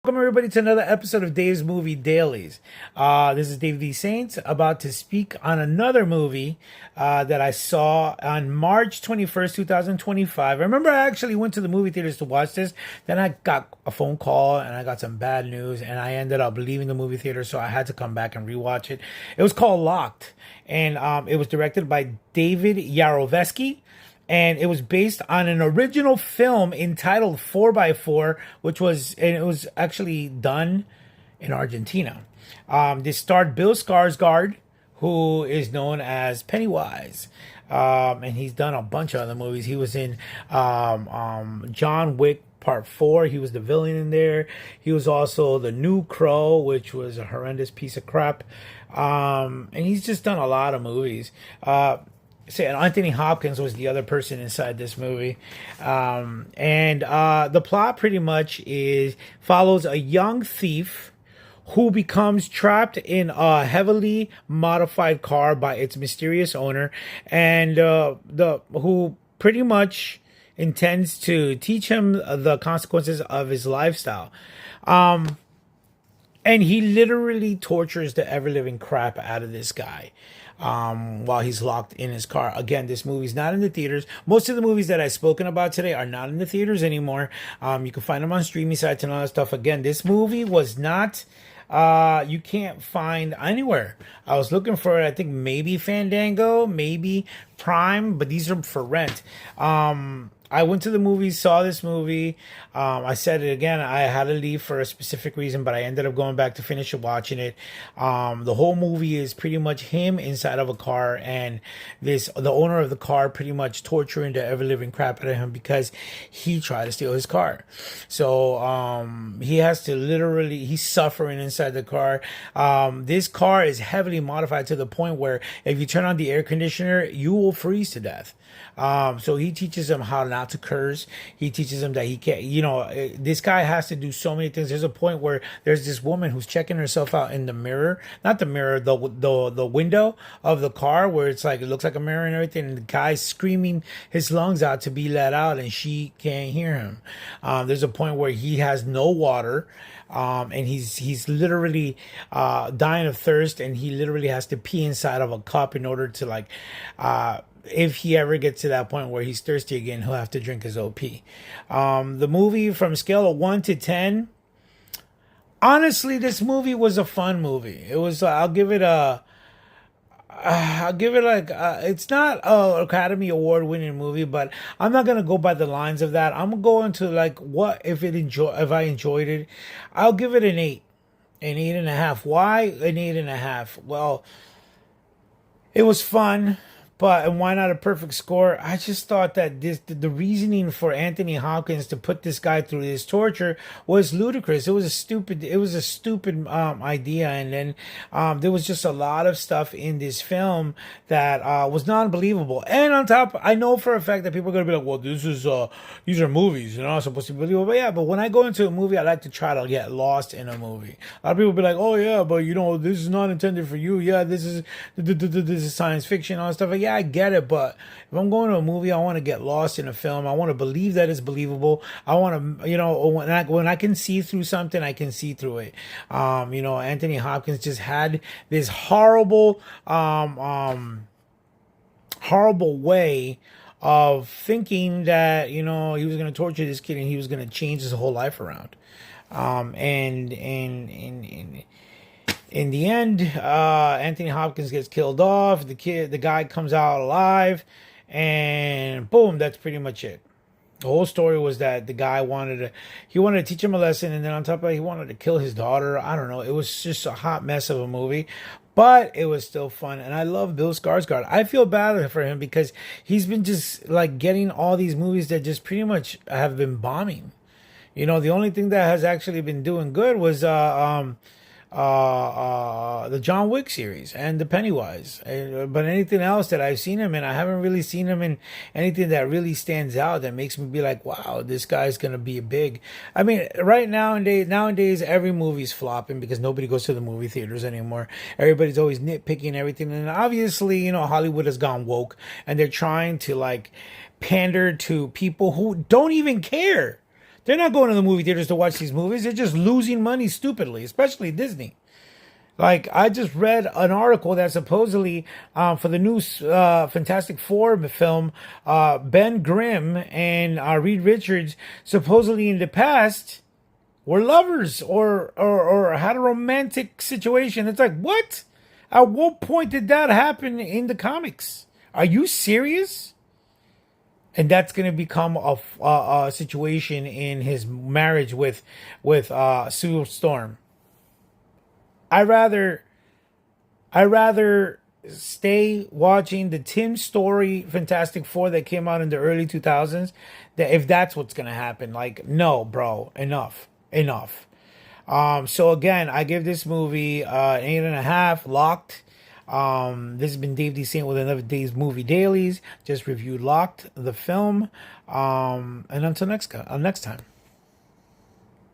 Welcome everybody to another episode of Dave's Movie Dailies. This is Dave D. Saints about to speak on another movie that I saw on March 21st, 2025. I remember I actually went to the movie theaters to watch this. Then I got a phone call and I got some bad news and I ended up leaving the movie theater, so I had to come back and rewatch it. It was called Locked, and it was directed by David Yarovesky. And it was based on an original film entitled 4x4, and it was actually done in Argentina. This starred Bill Skarsgård, who is known as Pennywise. And he's done a bunch of other movies. He was in John Wick Part 4. He was the villain in there. He was also the New Crow, which was a horrendous piece of crap. And he's just done a lot of movies. And Anthony Hopkins was the other person inside this movie. The plot pretty much follows a young thief who becomes trapped in a heavily modified car by its mysterious owner, and who pretty much intends to teach him the consequences of his lifestyle. And he literally tortures the ever-living crap out of this guy while he's locked in his car. Again, this movie's not in the theaters. Most of the movies that I've spoken about today are not in the theaters anymore. You can find them on streaming sites and all that stuff. Again, this movie was not... you can't find anywhere. I was looking for it. I think maybe Fandango, maybe Prime, but these are for rent. I went to the movies, saw this movie. I said it again. I had to leave for a specific reason, but I ended up going back to finish watching it. The whole movie is pretty much him inside of a car, and the owner of the car pretty much torturing the ever living crap out of him because he tried to steal his car. So he has to he's suffering inside the car. This car is heavily modified to the point where if you turn on the air conditioner, you will freeze to death. So he teaches him how not to curse. He teaches him that he can't, this guy has to do so many things. There's a point where there's this woman who's checking herself out in the mirror, not the mirror, the window of the car, where it's like, it looks like a mirror and everything. And the guy's screaming his lungs out to be let out and she can't hear him. There's a point where he has no water. And he's literally dying of thirst, and he literally has to pee inside of a cup in order to if he ever gets to that point where he's thirsty again, he'll have to drink his OP. The movie, from a scale of 1 to 10, honestly, this movie was a fun movie. It was, it's not a Academy Award winning movie, but I'm not gonna go by the lines of that. I'm gonna go into if I enjoyed it. I'll give it an 8, an 8.5. Why an 8.5? Well, it was fun. And why not a perfect score? I just thought that the reasoning for Anthony Hopkins to put this guy through this torture was ludicrous. It was a stupid idea, and then there was just a lot of stuff in this film that was non-believable. And on top, I know for a fact that people are gonna be like, "Well, these are movies, you're not supposed to be believable." But yeah, but when I go into a movie, I like to try to get lost in a movie. A lot of people be like, "Oh yeah, but this is not intended for you. Yeah, this is science fiction, all that stuff." Yeah, I get it, but if I'm going to a movie, I want to get lost in a film. I want to believe that it's believable. I want to, when I can see through something, I can see through it. Anthony Hopkins just had this horrible way of thinking that, he was going to torture this kid and he was going to change his whole life around. And in the end, Anthony Hopkins gets killed off. The guy comes out alive, and boom, that's pretty much it. The whole story was that the guy wanted to teach him a lesson, and then on top of it, he wanted to kill his daughter. I don't know. It was just a hot mess of a movie, but it was still fun. And I love Bill Skarsgård. I feel bad for him because he's been just getting all these movies that just pretty much have been bombing. The only thing that has actually been doing good was the John Wick series and the Pennywise, but anything else that I've seen him in, I haven't really seen him in anything that really stands out that makes me be like, wow, this guy's gonna be big. I mean, nowadays every movie's flopping because nobody goes to the movie theaters anymore. Everybody's always nitpicking everything, and obviously Hollywood has gone woke and they're trying to pander to people who don't even care. They're not going to the movie theaters to watch these movies. They're just losing money stupidly, especially Disney. Like, I just read an article that supposedly for the new Fantastic Four film, Ben Grimm and Reed Richards supposedly in the past were lovers or had a romantic situation. It's like, what? At what point did that happen in the comics? Are you serious? And that's going to become a situation in his marriage with Sue Storm. I rather I rather stay watching the Tim Story Fantastic Four that came out in the early 2000s. That if that's what's gonna happen, like no, bro, enough. So again, I give this movie an 8.5, locked. This has been Dave D. Saint with another Days Movie Dailies. Just reviewed Locked, the film. And until next time.